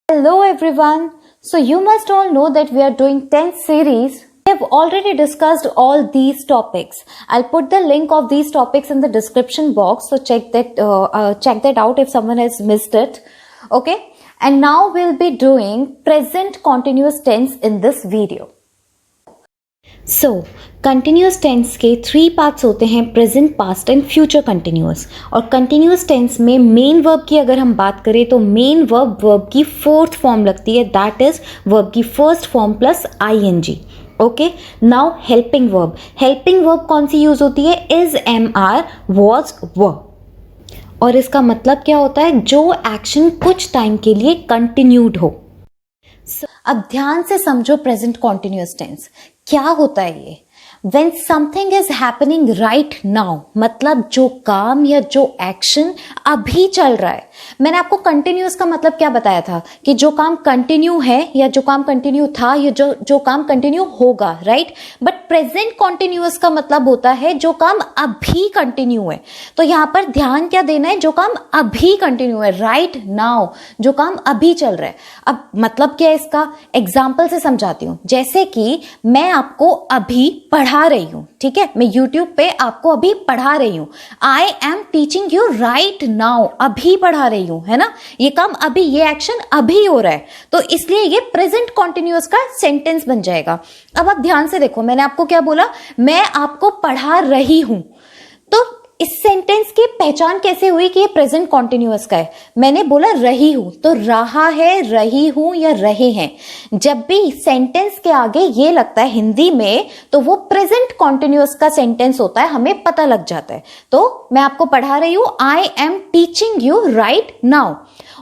Hello everyone. So you must all know that we are doing 10th series. We have already discussed all these topics. I'll put the link of these topics in the description box. So check that out if someone has missed it. Okay. And now we'll be doing present continuous tense in this video. So continuous tense के 3 parts होते हैं, present, past and future continuous. और continuous tense में main verb की अगर हम बात करें तो मेन वर्ब की 4th फॉर्म लगती है, दैट इज वर्ब की 1st form plus ing। Okay, now helping verb कौन सी यूज होती है? Is, am, are, was, were. और इसका मतलब क्या होता है? जो एक्शन कुछ टाइम के लिए कंटिन्यूड हो। अब ध्यान से समझो प्रेजेंट कॉन्टिन्यूअस टेंस क्या होता है ये। When something is happening right now, मतलब जो काम या जो एक्शन अभी चल रहा है। मैंने आपको कंटिन्यूअस का मतलब क्या बताया था कि जो काम कंटिन्यू है या जो काम कंटिन्यू था या जो काम कंटिन्यू होगा, राइट। बट प्रेजेंट कॉन्टिन्यूअस का मतलब होता है जो काम अभी कंटिन्यू है। तो यहां पर ध्यान क्या देना है? जो काम अभी कंटिन्यू है, राइट नाउ, जो काम अभी चल रहा है। अब मतलब क्या है इसका? एग्जाम्पल से समझाती हूं। जैसे कि मैं आपको अभी पढ़ा रही हूं, ठीक है, मैं YouTube पे आपको अभी पढ़ा रही हूं। I am teaching you right now, अभी पढ़ा रही हूं, है ना। ये काम अभी, ये एक्शन अभी हो रहा है, तो इसलिए ये प्रेजेंट कॉन्टिन्यूअस का सेंटेंस बन जाएगा। अब आप ध्यान से देखो, मैंने आपको क्या बोला? मैं आपको पढ़ा रही हूं। तो इस सेंटेंस की पहचान कैसे हुई कि ये प्रेजेंट कॉन्टिन्यूअस का है? मैंने बोला रही हूं, तो रहा है, रही हूं या रहे हैं। जब भी सेंटेंस के आगे ये लगता है हिंदी में तो वो प्रेजेंट कॉन्टिन्यूअस का सेंटेंस होता है, हमें पता लग जाता है। तो मैं आपको पढ़ा रही हूं, I am teaching you right now.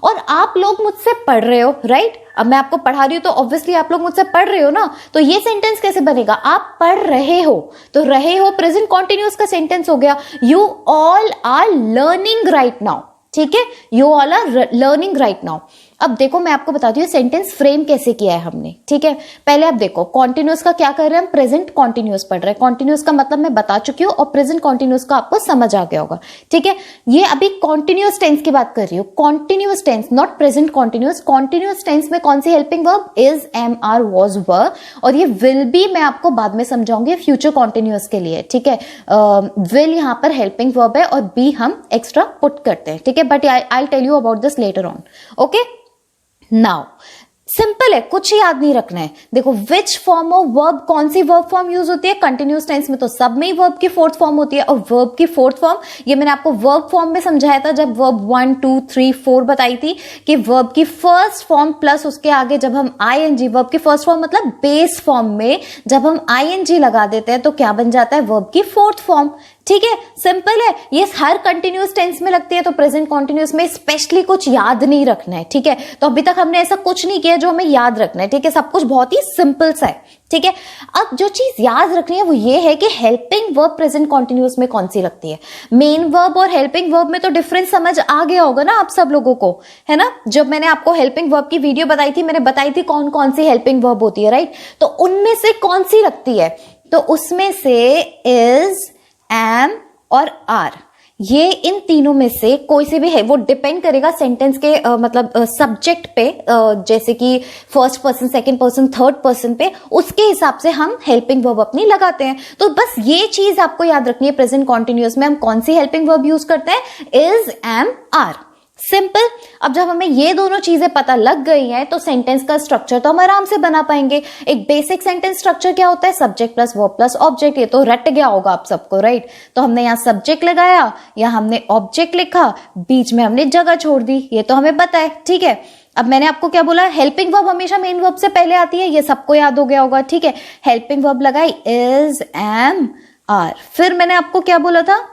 और आप लोग मुझसे पढ़ रहे हो, राइट। अब मैं आपको पढ़ा रही हूं तो ऑब्वियसली आप लोग मुझसे पढ़ रहे हो ना, तो ये सेंटेंस कैसे बनेगा? आप पढ़ रहे हो, तो रहे हो प्रेजेंट कॉन्टिन्यूअस का सेंटेंस हो गया। You all are learning right now, ठीक है, you all are learning right now. अब देखो मैं आपको बताती हूँ सेंटेंस फ्रेम कैसे किया है हमने, ठीक है। पहले आप देखो कॉन्टिन्यूअस का क्या कर रहे हैं हम? प्रेजेंट कॉन्टिन्यूअस पढ़ रहे हैं। कॉन्टिन्यूअस का मतलब मैं बता चुकी हूँ और प्रेजेंट कॉन्टिन्यूअस का आपको समझ आ गया होगा, ठीक है। ये अभी कॉन्टिन्यूअस टेंस की बात कर रही हूँ, continuous tense, not present continuous. Continuous tense में कौन सी helping verb? Is, am, are, was, were. और ये विल भी मैं आपको बाद में समझाऊंगी फ्यूचर कॉन्टिन्यूअस के लिए, ठीक है। विल यहाँ पर हेल्पिंग वर्ब है और बी हम एक्स्ट्रा पुट करते हैं, ठीक है। But I tell you about this later on, okay. Now simple है, कुछ याद नहीं रखना है। देखो विच फॉर्म ऑफ वर्ब, कौन सी वर्ब फॉर्म यूज होती है कंटिन्यूअस टेंस में? तो सब में ही वर्ब की 4th फॉर्म होती है। और वर्ब की 4th फॉर्म ये मैंने आपको वर्ब फॉर्म में समझाया था जब वर्ब 1, 2, 3, 4 बताई थी कि वर्ब की 1st फॉर्म प्लस उसके आगे जब हम ing, वर्ब की 1st फॉर्म मतलब बेस फॉर्म में जब हम ing लगा देते हैं तो क्या बन जाता है? वर्ब की 4th फॉर्म, ठीक है। सिंपल है, ये हर कंटिन्यूअस टेंस में लगती है। तो प्रेजेंट कॉन्टिन्यूअस में स्पेशली कुछ याद नहीं रखना है, ठीक है। तो अभी तक हमने ऐसा कुछ नहीं किया जो हमें याद रखना है, ठीक है। सब कुछ बहुत ही सिंपल सा है, ठीक है। अब जो चीज याद रखनी है वो ये है कि हेल्पिंग वर्ब प्रेजेंट कॉन्टिन्यूअस में कौन सी लगती है। मेन वर्ब और हेल्पिंग वर्ब में तो डिफरेंस समझ आ गया होगा ना आप सब लोगों को, है ना। जब मैंने आपको हेल्पिंग वर्ब की वीडियो बताई थी, मैंने बताई थी कौन कौन सी हेल्पिंग वर्ब होती है, राइट। तो उनमें से कौन सी लगती है? तो उसमें से इज, एम और आर, ये इन तीनों में से कोई से भी है। वो डिपेंड करेगा सेंटेंस के मतलब सब्जेक्ट पे, जैसे कि 1st person, 2nd person, 3rd person पे, उसके हिसाब से हम हेल्पिंग वर्ब अपनी लगाते हैं। तो बस ये चीज आपको याद रखनी है, प्रेजेंट कॉन्टिन्यूअस में हम कौन सी हेल्पिंग वर्ब यूज करते हैं? Is, am, are, simple. अब जब हमें ये दोनों चीजें पता लग गई हैं तो सेंटेंस का स्ट्रक्चर तो हम आराम से बना पाएंगे। एक बेसिक सेंटेंस स्ट्रक्चर क्या होता है? Subject plus verb plus object. ये तो रट गया होगा आप सबको, राइट। तो हमने यहाँ सब्जेक्ट लगाया या हमने ऑब्जेक्ट लिखा, बीच में हमने जगह छोड़ दी, ये तो हमें पता है, ठीक है। अब मैंने आपको क्या बोला? हेल्पिंग वर्ब हमेशा मेन वर्ब से पहले आती है, ये सबको याद हो गया होगा, ठीक है। हेल्पिंग वर्ब लगाई इज, एम, आर। फिर मैंने आपको क्या बोला था?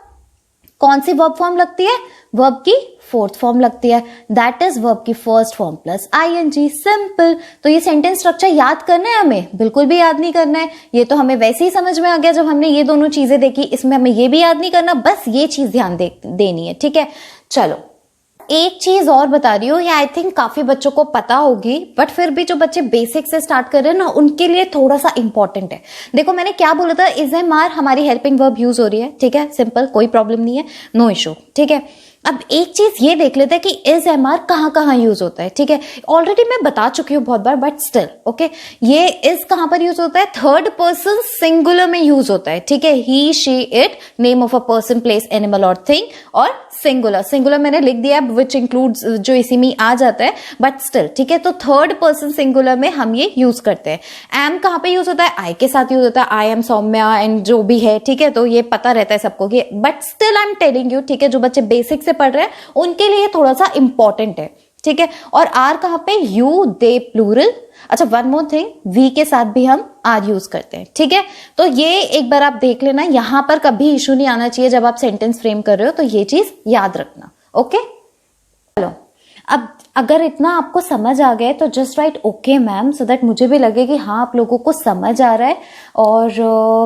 कौन सी वर्ब फॉर्म लगती है? वर्ब की 4th फॉर्म लगती है, दैट इज वर्ब की 1st form plus ing, simple. तो ये सेंटेंस स्ट्रक्चर याद करना है हमें? बिल्कुल भी याद नहीं करना है, ये तो हमें वैसे ही समझ में आ गया जब हमने ये दोनों चीजें देखी। इसमें हमें ये भी याद नहीं करना, बस ये चीज ध्यान देनी है, ठीक है। चलो एक चीज और बता रही हूँ, ये आई थिंक काफी बच्चों को पता होगी, बट फिर भी जो बच्चे बेसिक से स्टार्ट कर रहे हैं ना, उनके लिए थोड़ा सा इंपॉर्टेंट है। देखो मैंने क्या बोला था, इज, एम, आर हमारी हेल्पिंग वर्ब यूज हो रही है, ठीक है, सिंपल, कोई प्रॉब्लम नहीं है, नो इशू, ठीक है। अब एक चीज ये देख लेते हैं कि इज एम आर कहाँ कहाँ यूज होता है, ठीक है। ऑलरेडी मैं बता चुकी हूँ बहुत बार, बट स्टिल ओके। ये इज कहाँ पर यूज होता है, थर्ड पर्सन सिंगुलर में यूज होता है, ठीक है। He she it, name of a person place animal और थिंग, और सिंगुलर, सिंगुलर मैंने लिख दिया विच इंक्लूड्स, जो इसी में आ जाता है, बट स्टिल ठीक है। तो थर्ड पर्सन सिंगुलर में हम ये यूज करते हैं। एम कहाँ पे यूज होता है, आई के साथ यूज होता है, आई एम सौम्या एंड जो भी है, ठीक है। तो ये पता रहता है सबको कि, but still I am telling you, ठीक है, जो बच्चे बेसिक से पढ़ रहे हैं उनके लिए थोड़ा सा इंपॉर्टेंट है, ठीक है। और आर कहाँ पे, यू दे प्लूरल। अच्छा वन मोर थिंग, वी के साथ भी हम आर यूज करते हैं, ठीक है। तो ये एक बार आप देख लेना, यहां पर कभी इशू नहीं आना चाहिए जब आप सेंटेंस फ्रेम कर रहे हो, तो ये चीज याद रखना, ओके। चलो अब अगर इतना आपको समझ आ गया तो just right okay ma'am, so that मुझे भी लगे कि हाँ आप लोगों को समझ आ रहा है। और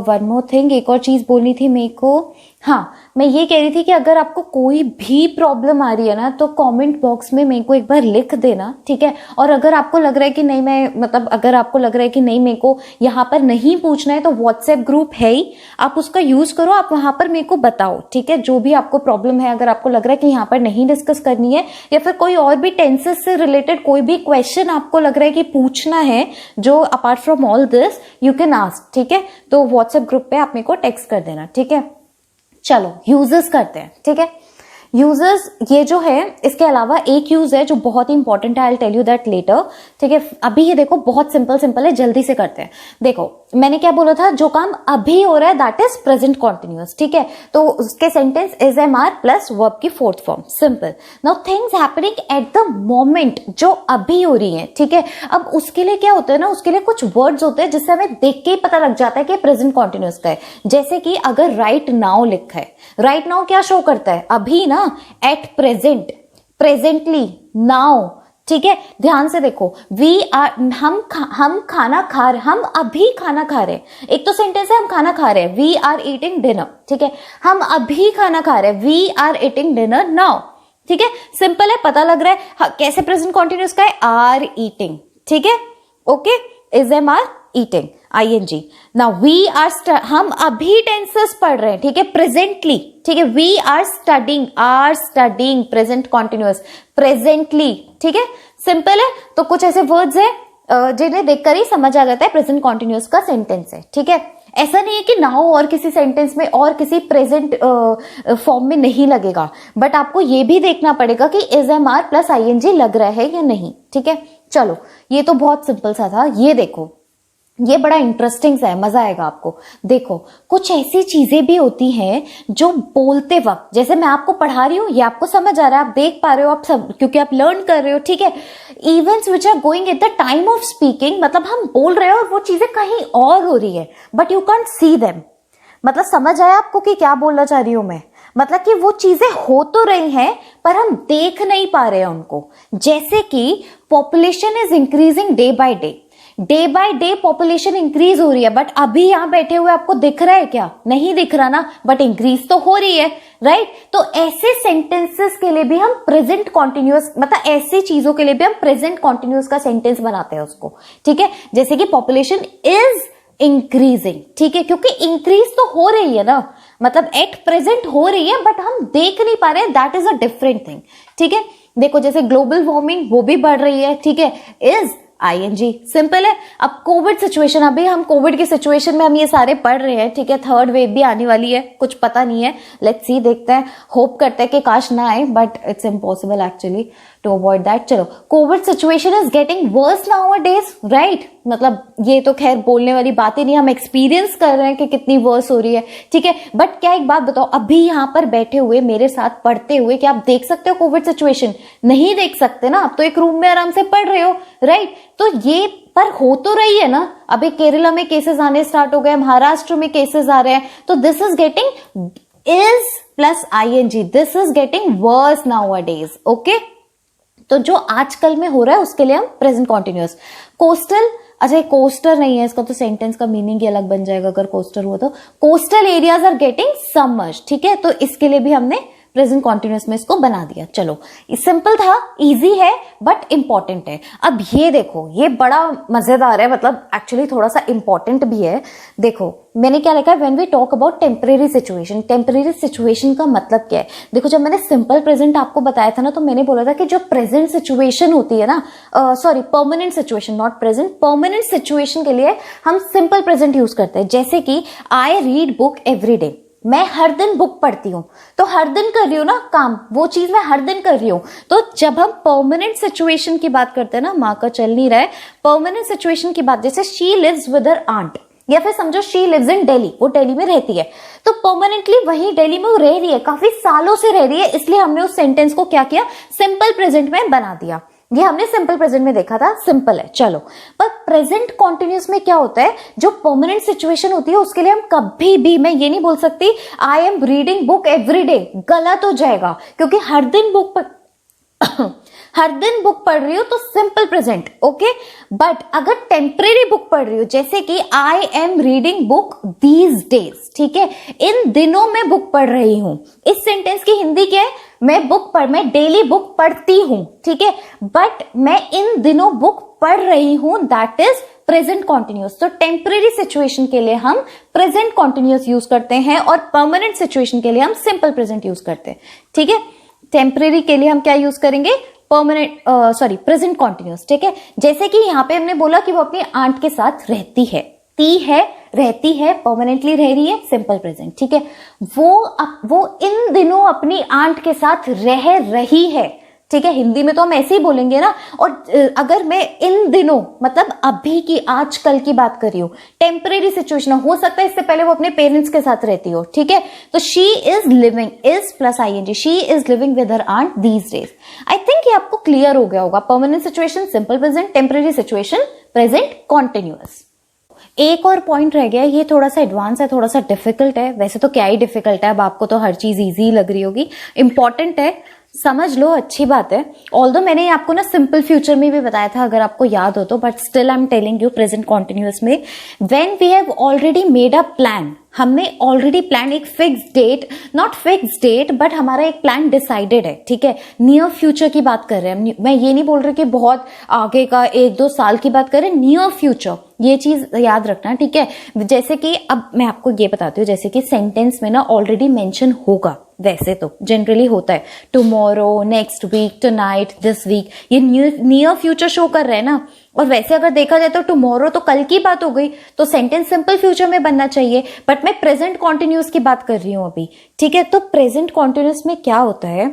वन मोर थिंग, एक और चीज बोलनी थी मेरे को, हाँ मैं ये कह रही थी कि अगर आपको कोई भी प्रॉब्लम आ रही है ना, तो कमेंट बॉक्स में मेरे को एक बार लिख देना, ठीक है। और अगर आपको लग रहा है कि नहीं, मैं मतलब अगर आपको लग रहा है कि नहीं मेरे को यहाँ पर नहीं पूछना है, तो व्हाट्सएप ग्रुप है ही, आप उसका यूज करो, आप वहां पर मेरे को बताओ, ठीक है। जो भी आपको प्रॉब्लम है, अगर आपको लग रहा है कि यहाँ पर नहीं डिस्कस करनी है, या फिर कोई और भी टेंसेस से रिलेटेड कोई भी क्वेश्चन आपको लग रहा है कि पूछना है, जो apart from all this you can ask, ठीक है। तो व्हाट्सएप ग्रुप पे आप मेरे को टेक्स्ट कर देना, ठीक है। चलो यूजर्स करते हैं, ठीक है। यूजर्स ये जो है, इसके अलावा एक यूज है जो बहुत ही इंपॉर्टेंट है, I will tell you that later, ठीक है। अभी ये देखो बहुत सिंपल सिंपल है, जल्दी से करते हैं। देखो मैंने क्या बोला था, जो काम अभी हो रहा है दैट इज प्रेजेंट कॉन्टिन्यूअस, ठीक है। तो उसके sentence is am are plus verb की fourth form, simple. Now things happening at the moment, जो अभी हो रही है, ठीक है। अब उसके लिए क्या होता है ना, उसके लिए कुछ वर्ड्स होते हैं जिससे हमें देख के ही पता लग जाता है कि प्रेजेंट कॉन्टिन्यूअस का है। जैसे कि अगर राइट नाउ लिखा है, राइट नाउ क्या शो करता है, अभी ना, एट प्रेजेंट, प्रेजेंटली, नाउ, ठीक है। ध्यान से देखो, वी आर, हम खाना खा रहे, हम अभी खाना खा रहे हैं। एक तो सेंटेंस है हम खाना खा रहे हैं, वी आर ईटिंग डिनर, ठीक है। हम अभी खाना खा रहे हैं, we are eating dinner now, ठीक है। सिंपल है, पता लग रहा है कैसे प्रेजेंट कॉन्टिन्यूअस का है, आर ईटिंग, ठीक है, okay. Is am are eating, ing। Now we are, हम अभी टेंसेस पढ़ रहे हैं, ठीक है, प्रेजेंटली, ठीक है। We are studying, present continuous, presently, ठीक है। सिंपल है। तो कुछ ऐसे वर्ड्स है जिन्हें देखकर ही समझ आ जाता है प्रेजेंट कॉन्टिन्यूअस का सेंटेंस है, ठीक है। ऐसा नहीं है कि नाउ और किसी सेंटेंस में और किसी प्रेजेंट फॉर्म में नहीं लगेगा, बट आपको ये भी देखना पड़ेगा कि is am are plus ing लग रहा है या नहीं, ठीक है। चलो ये तो बहुत सिंपल सा था। ये देखो, ये बड़ा इंटरेस्टिंग सा है, मजा आएगा आपको। देखो कुछ ऐसी चीजें भी होती हैं जो बोलते वक्त, जैसे मैं आपको पढ़ा रही हूँ, ये आपको समझ आ रहा है, आप देख पा रहे हो, आप सब, क्योंकि आप लर्न कर रहे हो, ठीक है। Events which are going at the time of speaking, मतलब हम बोल रहे हो और वो चीजें कहीं और हो रही है, but you can't see them. मतलब समझ आया आपको कि क्या बोलना चाह रही हूं मैं, मतलब कि वो चीजें हो तो रही हैं पर हम देख नहीं पा रहे हैं उनको। जैसे कि population is increasing day by day population increase हो रही है, बट अभी यहां बैठे हुए आपको दिख रहा है क्या, नहीं दिख रहा ना, बट इंक्रीज तो हो रही है, राइट। तो ऐसे सेंटेंसेस के लिए भी हम प्रेजेंट कॉन्टिन्यूअस, मतलब ऐसी चीजों के लिए भी हम प्रेजेंट कॉन्टिन्यूअस का सेंटेंस बनाते हैं उसको, ठीक है। जैसे कि पॉपुलेशन इज इंक्रीजिंग, ठीक है, क्योंकि इंक्रीज तो हो रही है ना, मतलब एट प्रेजेंट हो रही है, बट हम देख नहीं पा रहे हैं, that is a different thing, ठीक है। देखो जैसे ग्लोबल वार्मिंग वो भी बढ़ रही है, ठीक है, इज ing, सिंपल है। अब कोविड सिचुएशन, अभी हम कोविड की सिचुएशन में हम ये सारे पढ़ रहे हैं, ठीक है। थर्ड वेव भी आने वाली है, कुछ पता नहीं है, लेट्स सी, देखते हैं, होप करते हैं कि काश ना आए, but it's impossible actually to avoid that. चलो, Covid situation is getting worse nowadays, right. मतलब ये तो खैर बोलने वाली बात ही नहीं, हम एक्सपीरियंस कर रहे हैं कि कितनी वर्स हो रही है, ठीक है। बट क्या एक बात बताओ, अभी यहां पर बैठे हुए मेरे साथ पढ़ते हुए क्या आप देख सकते हो कोविड सिचुएशन? नहीं देख सकते ना, आप तो एक रूम में आराम से पढ़ रहे हो, राइट। तो ये पर हो तो रही है ना। अभी केरला में केसेस आने स्टार्ट हो गए, महाराष्ट्र में केसेस आ रहे हैं, तो this is getting is plus ing, this is getting worse nowadays, okay. तो जो आजकल में हो रहा है उसके लिए हम प्रेजेंट कॉन्टिन्यूअस। कोस्टल, अच्छा कोस्टर नहीं है, इसका तो सेंटेंस का मीनिंग ही अलग बन जाएगा अगर कोस्टर हुआ तो। Coastal areas are getting submerged, ठीक है, तो इसके लिए भी हमने प्रेजेंट कॉन्टिन्यूअस में इसको बना दिया। चलो सिंपल था, इजी है बट इंपॉर्टेंट है। अब ये देखो, ये बड़ा मजेदार है, मतलब एक्चुअली थोड़ा सा इंपॉर्टेंट भी है। देखो मैंने क्या लिखा है, when we talk about temporary situation. Temporary situation का मतलब क्या है? देखो जब मैंने सिंपल प्रेजेंट आपको बताया था ना, तो मैंने बोला था कि जो प्रेजेंट सिचुएशन होती है ना, sorry permanent situation, not present, permanent situation के लिए हम सिंपल प्रेजेंट यूज करते हैं। जैसे कि I read book every day, मैं हर दिन बुक पढ़ती हूँ, तो हर दिन कर रही हूँ ना काम, वो चीज मैं हर दिन कर रही हूँ। तो जब हम परमानेंट सिचुएशन की बात करते हैं ना, माँ का चल नहीं रहा है, परमानेंट सिचुएशन की बात, जैसे she lives with her aunt, या फिर समझो शी लिव्स इन दिल्ली, वो दिल्ली में रहती है, तो परमानेंटली वही दिल्ली में वो रह रही है, काफी सालों से रह रही है, इसलिए हमने उस सेंटेंस को क्या किया, सिंपल प्रेजेंट में बना दिया। ये हमने सिंपल प्रेजेंट में देखा था, सिंपल है। चलो, पर प्रेजेंट कॉन्टिन्यूअस में क्या होता है, जो परमानेंट सिचुएशन होती है उसके लिए हम कभी भी, मैं ये नहीं बोल सकती I am reading book every day, गलत हो जाएगा, क्योंकि हर दिन बुक हर दिन बुक पढ़ रही हो तो सिंपल प्रेजेंट, ओके। बट अगर टेम्परेरी बुक पढ़ रही हो, जैसे कि I am reading book these days, ठीक है, इन दिनों में बुक पढ़ रही हूं, इस सेंटेंस की हिंदी क्या है, मैं डेली बुक पढ़ती हूं, ठीक है, बट मैं इन दिनों बुक पढ़ रही हूं, दैट इज प्रेजेंट कॉन्टिन्यूअस। तो टेम्परेरी सिचुएशन के लिए हम प्रेजेंट कॉन्टिन्यूअस यूज करते हैं और परमानेंट सिचुएशन के लिए हम सिंपल प्रेजेंट यूज करते हैं, ठीक है। टेम्परेरी के लिए हम क्या यूज करेंगे, प्रेजेंट कॉन्टिन्यूअस, ठीक है। जैसे कि यहाँ पे हमने बोला कि वो अपनी आंट के साथ रहती है, रहती है, परमानेंटली रह रही है, सिंपल प्रेजेंट, ठीक है। वो इन दिनों अपनी आंट के साथ रह रही है, ठीक है, हिंदी में तो हम ऐसे ही बोलेंगे ना। और अगर मैं इन दिनों मतलब अभी की, आजकल की बात कर रही हूँ, टेम्परेरी सिचुएशन हो सकता है इससे पहले वो अपने पेरेंट्स के साथ रहती हो, ठीक है। तो she is living, is plus ING, she is living with her aunt these days. I think ये आपको क्लियर हो गया होगा। Permanent situation simple present, temporary situation present continuous. एक और पॉइंट रह गया, ये थोड़ा सा एडवांस है, थोड़ा सा डिफिकल्ट है, वैसे तो क्या ही डिफिकल्ट है, अब आपको तो हर चीज इजी लग रही होगी, इंपॉर्टेंट है, समझ लो, अच्छी बात है। ऑल्दो मैंने आपको ना सिंपल फ्यूचर में भी बताया था, अगर आपको याद हो तो, but still I am telling you present continuous में, when we have already made a plan, हमने ऑलरेडी प्लान, एक fix date, not fix date but हमारा एक प्लान डिसाइडेड है, ठीक है, नियर फ्यूचर की बात कर रहे हैं, मैं ये नहीं बोल रही कि बहुत आगे का 1-2 साल की बात कर रहे हैं, नियर फ्यूचर, ये चीज याद रखना, ठीक है। जैसे कि अब मैं आपको ये बताती हूँ, जैसे कि सेंटेंस में ना ऑलरेडी मेंशन होगा, वैसे तो जनरली होता है tomorrow, next week, tonight, this week, ये नियर फ्यूचर शो कर रहे हैं ना। और वैसे अगर देखा जाए तो टुमारो तो कल की बात हो गई, तो सेंटेंस सिंपल फ्यूचर में बनना चाहिए, बट मैं प्रेजेंट कॉन्टिन्यूअस की बात कर रही हूं अभी, ठीक है। तो प्रेजेंट कॉन्टिन्यूअस में क्या होता है,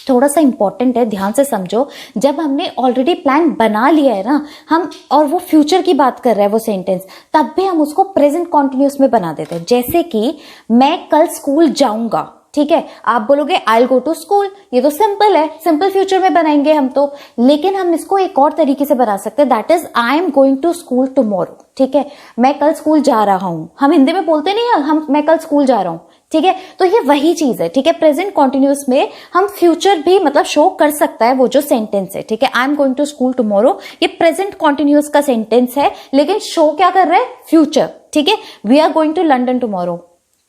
थोड़ा सा इंपॉर्टेंट है, ध्यान से समझो। जब हमने ऑलरेडी प्लान बना लिया है ना हम, और वो फ्यूचर की बात कर रहा है वो सेंटेंस, तब भी हम उसको प्रेजेंट कॉन्टिन्यूअस में बना देते हैं। जैसे कि मैं कल स्कूल जाऊंगा, ठीक है, आप बोलोगे I will go to school, ये तो सिंपल है, सिंपल फ्यूचर में बनाएंगे हम तो, लेकिन हम इसको एक और तरीके से बना सकते हैं, that is I am going to school tomorrow, ठीक है, मैं कल स्कूल जा रहा हूं, हम हिंदी में बोलते नहीं है, मैं कल स्कूल जा रहा हूं, ठीक है। तो ये वही चीज है, ठीक है, प्रेजेंट कॉन्टिन्यूअस में हम फ्यूचर भी मतलब शो कर सकता है वो जो सेंटेंस है, ठीक है, I am going to school tomorrow, ये प्रेजेंट कॉन्टिन्यूअस का सेंटेंस है, लेकिन शो क्या कर रहा है, फ्यूचर, ठीक है। We are going to London tomorrow,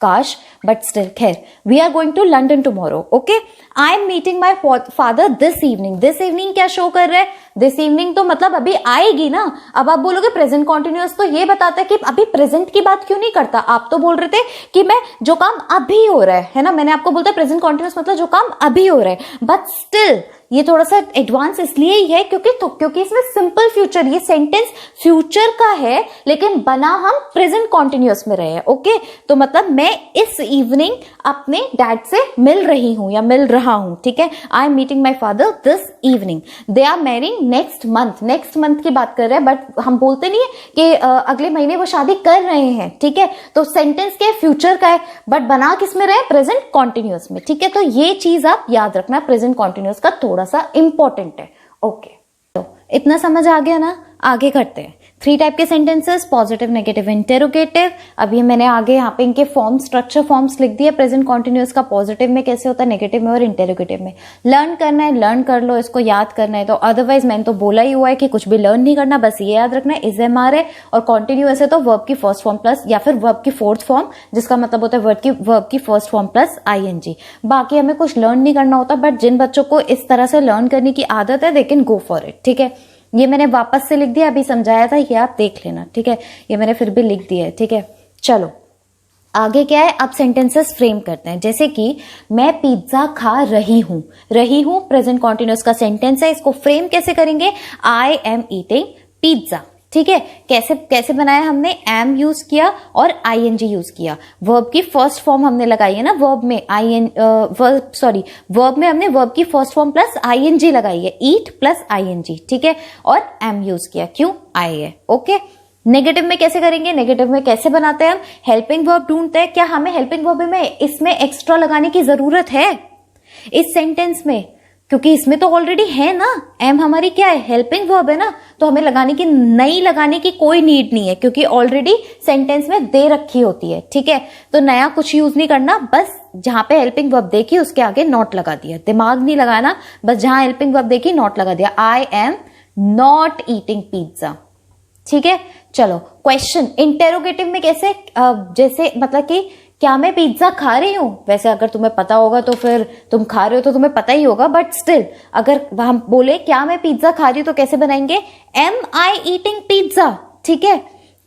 काश, बट स्टिल खैर, we are going to London tomorrow, okay. I am meeting my father this evening, this evening क्या शो कर रहा है, दिस इवनिंग तो मतलब अभी आएगी ना। अब आप बोलोगे प्रेजेंट कॉन्टिन्यूअस, तो ये बताता है कि अभी प्रेजेंट की बात क्यों नहीं करता, आप तो बोल रहे थे कि मैं जो काम अभी हो रहा है ना, मैंने आपको बोलता प्रेजेंट कॉन्टिन्यूअस मतलब जो काम अभी हो रहा है, बट स्टिल ये थोड़ा सा एडवांस इसलिए ही है क्योंकि इसमें सिंपल फ्यूचर, ये सेंटेंस फ्यूचर का है लेकिन बना हम प्रेजेंट कॉन्टिन्यूअस में रहे हैं, ओके। तो मतलब मैं इस इवनिंग अपने डैड से मिल रही हूं या मिल रहा हूं, ठीक है। I am meeting my father this evening, they are marrying next month, next month की बात कर रहे हैं, बट हम बोलते नहीं है कि अगले महीने वो शादी कर रहे हैं, ठीक है। तो सेंटेंस के फ्यूचर का है, बट बना किस में रहे, प्रेजेंट कॉन्टिन्यूअस में, ठीक है। तो ये चीज आप याद रखना, प्रेजेंट कॉन्टिन्यूअस का थोड़ा सा इंपॉर्टेंट है, ओके। तो इतना समझ आ गया ना, आगे करते हैं। 3 टाइप के सेंटेंसेस, पॉजिटिव, नेगेटिव, इंटेरोगेटिव। अब ये मैंने आगे यहाँ पे इनके फॉर्म, स्ट्रक्चर फॉर्म्स लिख दिए प्रेजेंट कॉन्टिन्यूअस का, पॉजिटिव में कैसे होता है, नेगेटिव में और इंटेरोगेटिव में। लर्न करना है लर्न कर लो, इसको याद करना है तो, अदरवाइज मैंने तो बोला ही हुआ है कि कुछ भी लर्न नहीं करना, बस ये याद रखना है इज एम आर है और कॉन्टिन्यूअस है तो वर्ब की फर्स्ट फॉर्म प्लस या फिर वर्ब की फोर्थ फॉर्म, जिसका मतलब होता है वर्ब की फर्स्ट फॉर्म प्लस आईएनजी। बाकी हमें कुछ लर्न नहीं करना होता, बट जिन बच्चों को इस तरह से लर्न करने की आदत है they can go for it. ठीक है, ये मैंने वापस से लिख दिया, अभी समझाया था, ये आप देख लेना। ठीक है, ये मैंने फिर भी लिख दिया है। ठीक है, चलो आगे क्या है, अब सेंटेंसेस फ्रेम करते हैं। जैसे कि मैं पिज्जा खा रही हूं, रही हूं प्रेजेंट कॉन्टिन्यूअस का सेंटेंस है, इसको फ्रेम कैसे करेंगे, आई एम ईटिंग पिज्जा। ठीक है, कैसे कैसे बनाया हमने, एम यूज किया और आईएनजी यूज किया। वर्ब की फर्स्ट फॉर्म हमने लगाई है ना, वर्ब में हमने वर्ब की फर्स्ट फॉर्म प्लस आईएनजी लगाई है, ईट प्लस आईएनजी। ठीक है, और एम यूज किया, क्यों, आई है। ओके, नेगेटिव में कैसे करेंगे, नेगेटिव में कैसे बनाते हैं हम, हेल्पिंग वर्ब ढूंढते हैं। क्या हमें हेल्पिंग वर्ब में इसमें एक्स्ट्रा लगाने की जरूरत है इस सेंटेंस में, क्योंकि इसमें तो ऑलरेडी है ना, एम हमारी क्या है, हेल्पिंग वर्ब है ना, तो हमें नई लगाने की कोई नीड नहीं है, क्योंकि ऑलरेडी सेंटेंस में दे रखी होती है। ठीक है, तो नया कुछ यूज नहीं करना, बस जहां पे हेल्पिंग वर्ब देखी उसके आगे नॉट लगा दिया, दिमाग नहीं लगाना, बस जहां हेल्पिंग वर्ब देखी नॉट लगा दिया, I am not eating pizza. ठीक है, चलो क्वेश्चन इंटेरोगेटिव में कैसे, जैसे मतलब कि क्या मैं पिज्जा खा रही हूं, वैसे अगर तुम्हें पता होगा तो फिर तुम खा रहे हो तो तुम्हें पता ही होगा, बट स्टिल अगर हम बोले क्या मैं पिज्जा खा रही हूं तो कैसे बनाएंगे, एम आई ईटिंग पिज्जा। ठीक है,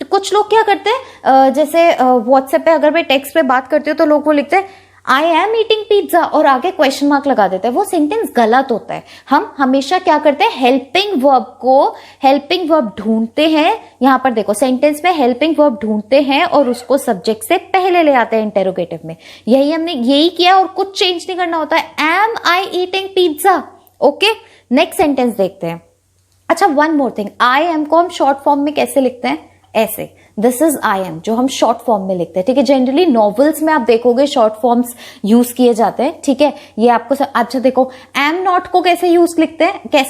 तो कुछ लोग क्या करते हैं, जैसे व्हाट्सएप पे अगर मैं टेक्स्ट पे बात करती हूँ तो लोग वो लिखते हैं आई एम ईटिंग पिज्जा और आगे क्वेश्चन मार्क लगा देते हैं, वो सेंटेंस गलत होता है। हम हमेशा क्या करते हैं, हेल्पिंग वर्ब ढूंढते हैं। यहां पर देखो सेंटेंस में हेल्पिंग वर्ब ढूंढते हैं और उसको सब्जेक्ट से पहले ले आते हैं इंटेरोगेटिव में। यही किया और कुछ चेंज नहीं करना होता है, am I eating pizza. Okay, next sentence देखते हैं। अच्छा, one more thing, I am को हम शॉर्ट फॉर्म में कैसे लिखते हैं, ऐसे, दिस इज आई एम, जो हम शॉर्ट फॉर्म में लिखते हैं। ठीक है, जनरली नॉवेल्स में आप देखोगे शॉर्ट फॉर्म्स यूज किए जाते हैं। ठीक है, ये आपको अच्छा देखो, एम नॉट को कैसे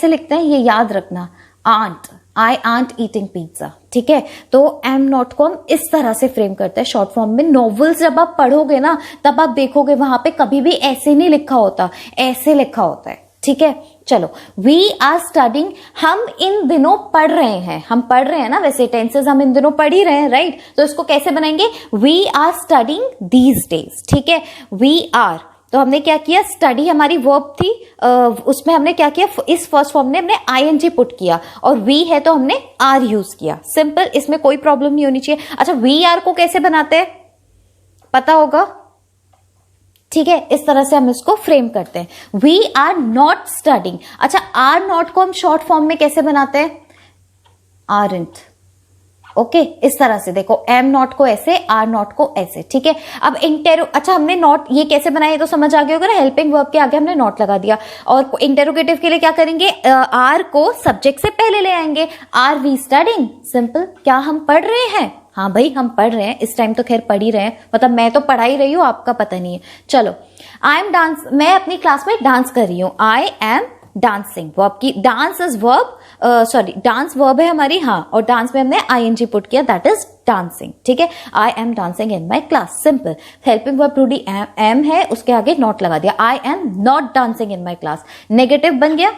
लिखते हैं ये याद रखना, आंट, आई आंट ईटिंग पिज्जा। ठीक है, तो एम नॉट को हम इस तरह से फ्रेम करते हैं शॉर्ट फॉर्म में। नॉवेल्स जब आप पढ़ोगे ना तब आप देखोगे वहां पे कभी भी ऐसे नहीं लिखा होता, ऐसे लिखा होता है। ठीक है, चलो, वी आर स्टडिंग, हम इन दिनों पढ़ रहे हैं, हम पढ़ रहे हैं ना, वैसे टेंसेस हम इन दिनों पढ़ ही रहे हैं, राइट, तो इसको कैसे बनाएंगे, we are studying these days. ठीक है, वी आर, तो हमने क्या किया, स्टडी हमारी वर्ब थी, उसमें हमने क्या किया, इस फर्स्ट फॉर्म ने हमने आईएनजी पुट किया और वी है तो हमने आर यूज किया, सिंपल, इसमें कोई प्रॉब्लम नहीं होनी चाहिए। अच्छा, वी आर को कैसे बनाते हैं पता होगा, ठीक है, इस तरह से हम इसको फ्रेम करते हैं, वी आर नॉट स्टडिंग। अच्छा, आर नॉट को हम शॉर्ट फॉर्म में कैसे बनाते हैं, आरंट। ओके, इस तरह से देखो, एम नॉट को ऐसे, आर नॉट को ऐसे। ठीक है, अब अच्छा हमने नॉट ये कैसे बनाया तो समझ आ गया होगा ना, हेल्पिंग वर्ब के आगे हमने नॉट लगा दिया। और इंटेरोगेटिव के लिए क्या करेंगे, आर को सब्जेक्ट से पहले ले आएंगे, आर वी स्टडिंग, सिंपल, क्या हम पढ़ रहे हैं, हाँ भाई हम पढ़ रहे हैं, इस टाइम तो खैर पढ़ ही रहे हैं, मतलब मैं तो पढ़ा ही रही हूं, आपका पता नहीं है। चलो, आई एम डांस, मैं अपनी क्लास में डांस कर रही हूं, आई एम डांसिंग, वर्ब की, dance is verb, dance verb है हमारी, हाँ, और डांस में हमने आईएनजी पुट किया, दैट इज डांसिंग। ठीक है, I am dancing in my class, simple, helping verb to D am है, उसके आगे नॉट लगा दिया, I am not dancing in my class, negative बन गया।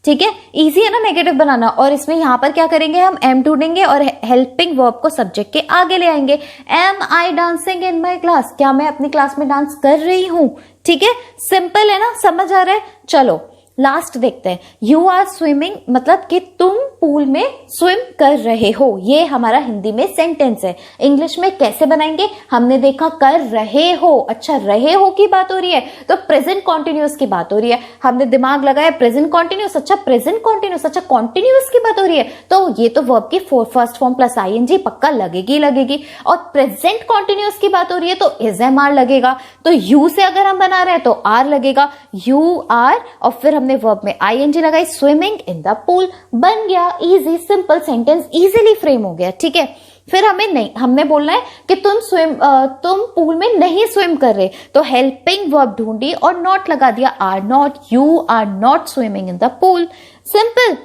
ठीक है, इजी है ना नेगेटिव बनाना, और इसमें यहां पर क्या करेंगे, हम एम ढूंढेंगे और हेल्पिंग वर्ब को सब्जेक्ट के आगे ले आएंगे, am I dancing in my class, क्या मैं अपनी क्लास में डांस कर रही हूं। ठीक है, सिंपल है ना, समझ आ रहा है। चलो लास्ट देखते हैं, यू आर स्विमिंग, मतलब कि तुम पूल में स्विम कर रहे हो, ये हमारा हिंदी में सेंटेंस है। इंग्लिश में कैसे बनाएंगे, हमने देखा कर रहे हो, अच्छा रहे हो की बात हो रही है तो प्रेजेंट कॉन्टिन्यूअस की बात हो रही है, हमने दिमाग लगाया प्रेजेंट कॉन्टिन्यूअस, अच्छा प्रेजेंट कॉन्टिन्यूअस, अच्छा कॉन्टिन्यूअस की बात हो रही है, तो ये तो वर्ब की फर्स्ट फॉर्म प्लस आईएनजी पक्का लगेगी, और प्रेजेंट कॉन्टिन्यूअस की बात हो रही है तो इज एम आर लगेगा, तो यू से अगर हम बना रहे हैं तो आर लगेगा, यू आर, और फिर हमने वर्ब में आईएनजी लगाई, स्विमिंग इन द पूल, बन गया, easy simple sentence, easily frame हो गया। ठीक है, फिर हमने बोलना है कि तुम पूल में नहीं स्विम कर रहे, तो हेल्पिंग वर्ब ढूंढी और नॉट लगा दिया, are not, you are not swimming in the pool, simple.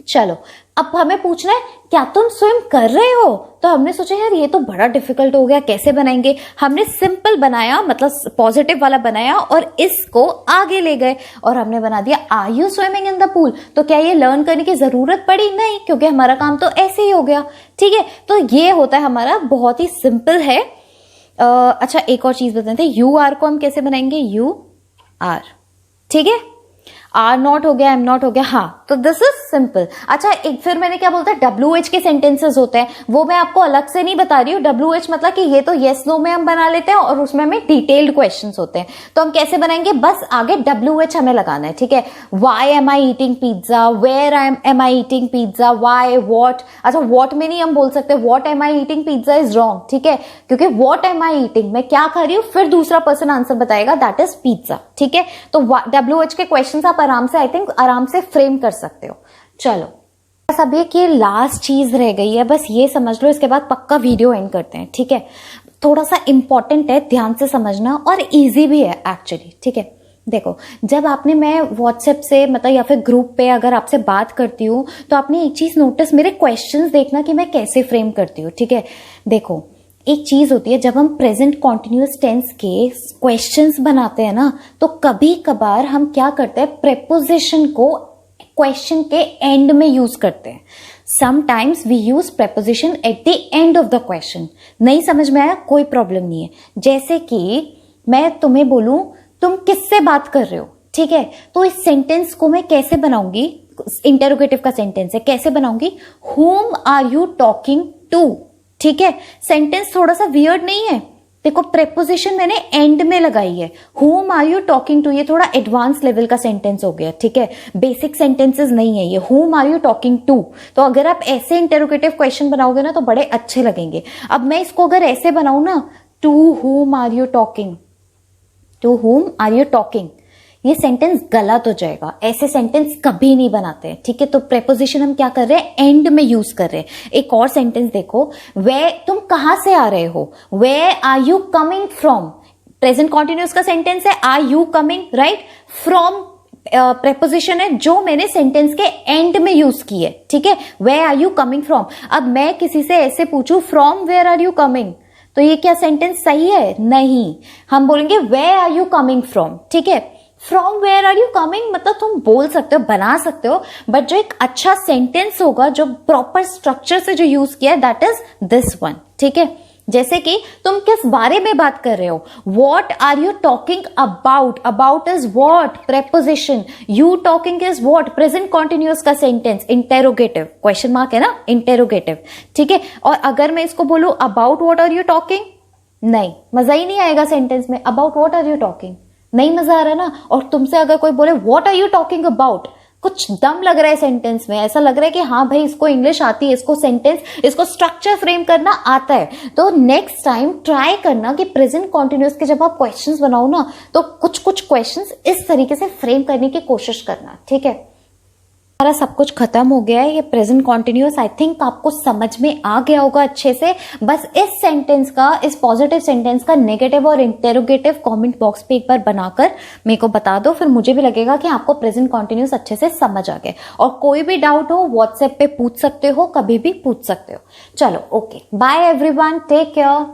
चलो अब हमें पूछना है क्या तुम स्विम कर रहे हो, तो हमने सोचा यार ये तो बड़ा डिफिकल्ट हो गया, कैसे बनाएंगे। हमने सिंपल बनाया, मतलब पॉजिटिव वाला बनाया और इसको आगे ले गए और हमने बना दिया are you swimming in the pool. तो क्या ये लर्न करने की जरूरत पड़ी? नहीं, क्योंकि हमारा काम तो ऐसे ही हो गया। ठीक है, तो ये होता है हमारा, बहुत ही सिंपल है। अच्छा एक और चीज बताते हैं, यू आर को हम कैसे बनाएंगे, यू आर। ठीक है, आर नॉट हो गया, एम नॉट हो गया, हाँ, तो दिस इज सिंपल। अच्छा एक फिर मैंने क्या बोलता है, डब्ल्यू एच के सेंटेंसेस होते हैं, वो मैं आपको अलग से नहीं बता रही हूँ। डब्ल्यू एच मतलब कि ये तो येस नो में हम बना लेते हैं और उसमें हमें डिटेल्ड क्वेश्चंस होते हैं। तो हम कैसे बनाएंगे, बस आगे डब्ल्यू एच हमें लगाना है। ठीक है, why am I eating pizza, where am I eating pizza, why, what. अच्छा वॉट में नहीं हम बोल सकते what am I eating pizza is wrong. ठीक है, क्योंकि वॉट एम आई ईटिंग, मैं क्या खा रही हूँ, फिर दूसरा पर्सन आंसर बताएगा, दैट इज पिज्जा। ठीक है, तो डब्ल्यू एच के क्वेश्चन आप आराम से, आई थिंक आराम से फ्रेम कर सकते हो। चलो बस अब ये लास्ट चीज रह गई है, बस ये समझ लो, इसके बाद पक्का वीडियो एंड करते हैं। ठीक है, थोड़ा सा इंपॉर्टेंट है, ध्यान से समझना और इजी भी है एक्चुअली। ठीक है, देखो जब आपने, मैं व्हाट्सएप से मतलब या फिर ग्रुप पे अगर आपसे बात करती हूँ तो आपने एक चीज नोटिस, मेरे क्वेश्चंस देखना कि मैं कैसे फ्रेम करती हूँ। ठीक है, देखो एक चीज होती है, जब हम प्रेजेंट कॉन्टिन्यूअस टेंस के क्वेश्चंस बनाते हैं ना, तो कभी कभार हम क्या करते हैं, प्रेपोजिशन को क्वेश्चन के एंड में यूज करते हैं। Sometimes we use preposition at the end of the question. नहीं समझ में आया, कोई प्रॉब्लम नहीं है। जैसे कि मैं तुम्हें बोलूं तुम किससे बात कर रहे हो, ठीक है, तो इस सेंटेंस को मैं कैसे बनाऊंगी, इंटेरोगेटिव का सेंटेंस है, कैसे बनाऊंगी, whom are you talking to. ठीक है, सेंटेंस थोड़ा सा वियर्ड नहीं है, देखो प्रेपोजिशन मैंने एंड में लगाई है, whom are you talking to, ये थोड़ा एडवांस लेवल का सेंटेंस हो गया। ठीक है, बेसिक सेंटेंसेस नहीं है ये, whom are you talking to. तो अगर आप ऐसे इंटेरोगेटिव क्वेश्चन बनाओगे ना तो बड़े अच्छे लगेंगे। अब मैं इसको अगर ऐसे बनाऊं ना, to whom are you talking, to whom are you talking, ये सेंटेंस गलत हो जाएगा, ऐसे सेंटेंस कभी नहीं बनाते हैं। ठीक है, तो प्रेपोजिशन हम क्या कर रहे हैं, एंड में यूज कर रहे हैं। एक और सेंटेंस देखो, वे, तुम कहां से आ रहे हो, where are you coming from, present continuous का सेंटेंस है, are you coming, right, from preposition है जो मैंने सेंटेंस के एंड में यूज की है। ठीक है, where are you coming from. अब मैं किसी से ऐसे पूछूं from where are you coming, तो ये क्या सेंटेंस सही है? नहीं, हम बोलेंगे where are you coming from. ठीक है, from where are you coming मतलब तुम बोल सकते हो, बना सकते हो, बट जो एक अच्छा सेंटेंस होगा, जो प्रॉपर स्ट्रक्चर से जो यूज किया है, दैट इज दिस वन। ठीक है, जैसे कि तुम किस बारे में बात कर रहे हो, what are you talking about, about is what, preposition, you talking is what, present continuous का सेंटेंस, इंटेरोगेटिव, क्वेश्चन मार्क है ना, इंटेरोगेटिव। ठीक है, और अगर मैं इसको बोलूं about what are you talking, नहीं, मजा ही नहीं आएगा सेंटेंस में, about what are you talking, नहीं मजा आ रहा है ना। और तुमसे अगर कोई बोले what are you talking about, कुछ दम लग रहा है सेंटेंस में, ऐसा लग रहा है कि हाँ भाई इसको इंग्लिश आती है, इसको सेंटेंस, इसको स्ट्रक्चर फ्रेम करना आता है। तो नेक्स्ट टाइम ट्राई करना कि प्रेजेंट कॉन्टिन्यूअस के जब आप क्वेश्चंस बनाओ ना, तो कुछ कुछ क्वेश्चंस इस तरीके से फ्रेम करने की कोशिश करना। ठीक है, हमारा सब कुछ खत्म हो गया है, ये प्रेजेंट कॉन्टिन्यूअस आई थिंक आपको समझ में आ गया होगा अच्छे से। बस इस सेंटेंस का, इस पॉजिटिव सेंटेंस का नेगेटिव और इंटेरोगेटिव कमेंट बॉक्स पे एक बार बनाकर मेरे को बता दो, फिर मुझे भी लगेगा कि आपको प्रेजेंट कॉन्टिन्यूअस अच्छे से समझ आ गया। और कोई भी डाउट हो व्हाट्सएप पे पूछ सकते हो, कभी भी पूछ सकते हो। चलो okay, bye everyone, take care.